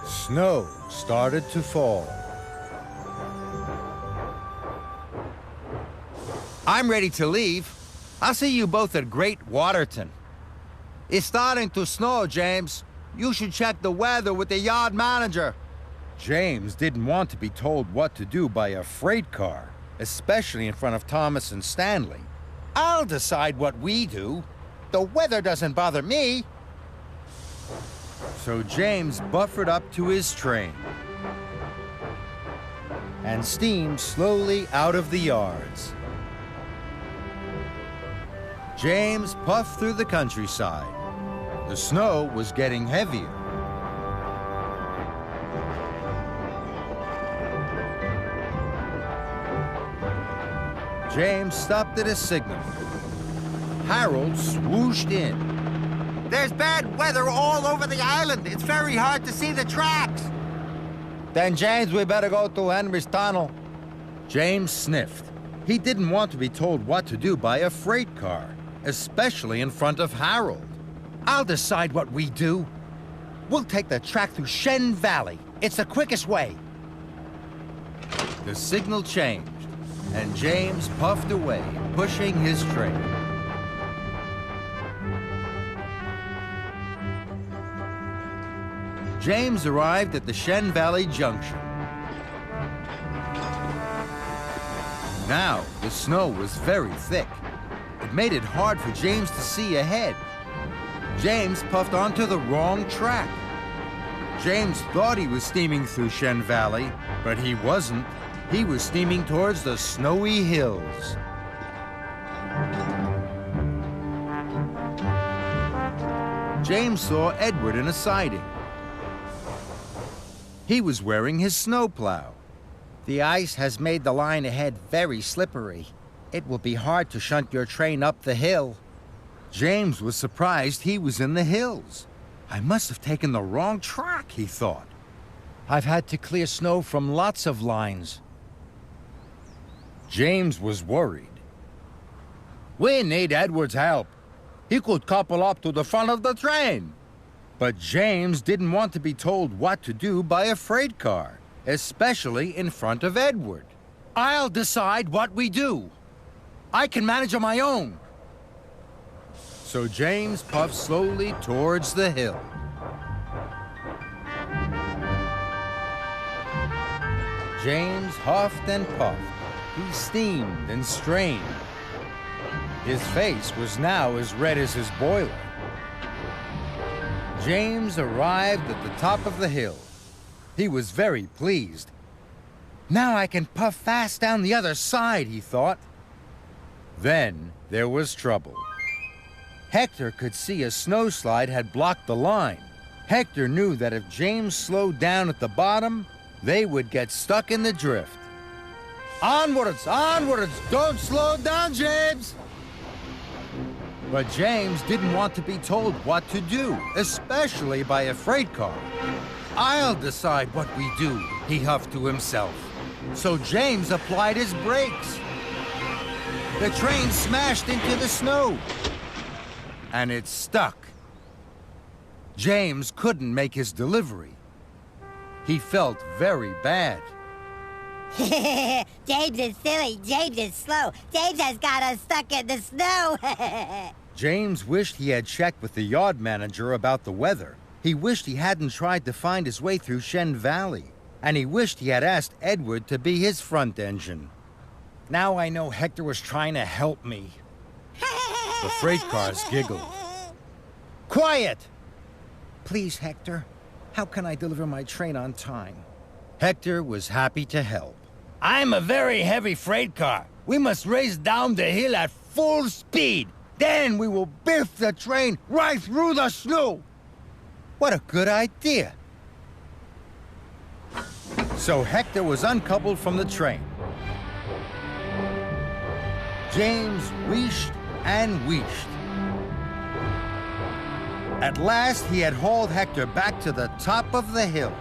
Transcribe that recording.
Snow started to fall. I'm ready to leave. I'll see you both at Great Waterton. It's starting to snow, James. You should check the weather with the yard manager. James didn't want to be told what to do by a freight car, especially in front of Thomas and Stanley. I'll decide what we do. The weather doesn't bother me. So James buffered up to his train and steamed slowly out of the yards. James puffed through the countryside. The snow was getting heavier. James stopped at a signal. Harold swooshed in. There's bad weather all over the island. It's very hard to see the tracks. Then, James, we better go to Henry's Tunnel. James sniffed. He didn't want to be told what to do by a freight car, especially in front of Harold. I'll decide what we do. We'll take the track through Shen Valley. It's the quickest way. The signal changed, and James puffed away, pushing his train. James arrived at the Shen Valley Junction. Now, the snow was very thick. It made it hard for James to see ahead. James puffed onto the wrong track. James thought he was steaming through Shen Valley, but he wasn't. He was steaming towards the snowy hills. James saw Edward in a siding. He was wearing his snowplow. The ice has made the line ahead very slippery. It will be hard to shunt your train up the hill. James was surprised he was in the hills. I must have taken the wrong track, he thought. I've had to clear snow from lots of lines. James was worried. We need Edward's help. He could couple up to the front of the train. But James didn't want to be told what to do by a freight car, especially in front of Edward. I'll decide what we do. I can manage on my own. So James puffed slowly towards the hill. James huffed and puffed. He steamed and strained. His face was now as red as his boiler. James arrived at the top of the hill. He was very pleased. Now I can puff fast down the other side, he thought. Then there was trouble. Hector could see a snowslide had blocked the line. Hector knew that if James slowed down at the bottom, they would get stuck in the drift. Onwards, onwards! Don't slow down, James! But James didn't want to be told what to do, especially by a freight car. I'll decide what we do, he huffed to himself. So James applied his brakes. The train smashed into the snow. And it stuck. James couldn't make his delivery. He felt very bad. James is silly. James is slow. James has got us stuck in the snow. James wished he had checked with the yard manager about the weather. He wished he hadn't tried to find his way through Shen Valley. And he wished he had asked Edward to be his front engine. Now I know Hector was trying to help me. The freight cars giggled. Quiet! Please, Hector. How can I deliver my train on time? Hector was happy to help. I'm a very heavy freight car. We must race down the hill at full speed. Then we will biff the train right through the snow. What a good idea. So Hector was uncoupled from the train. James wheeshed and wheeshed. At last, he had hauled Hector back to the top of the hill.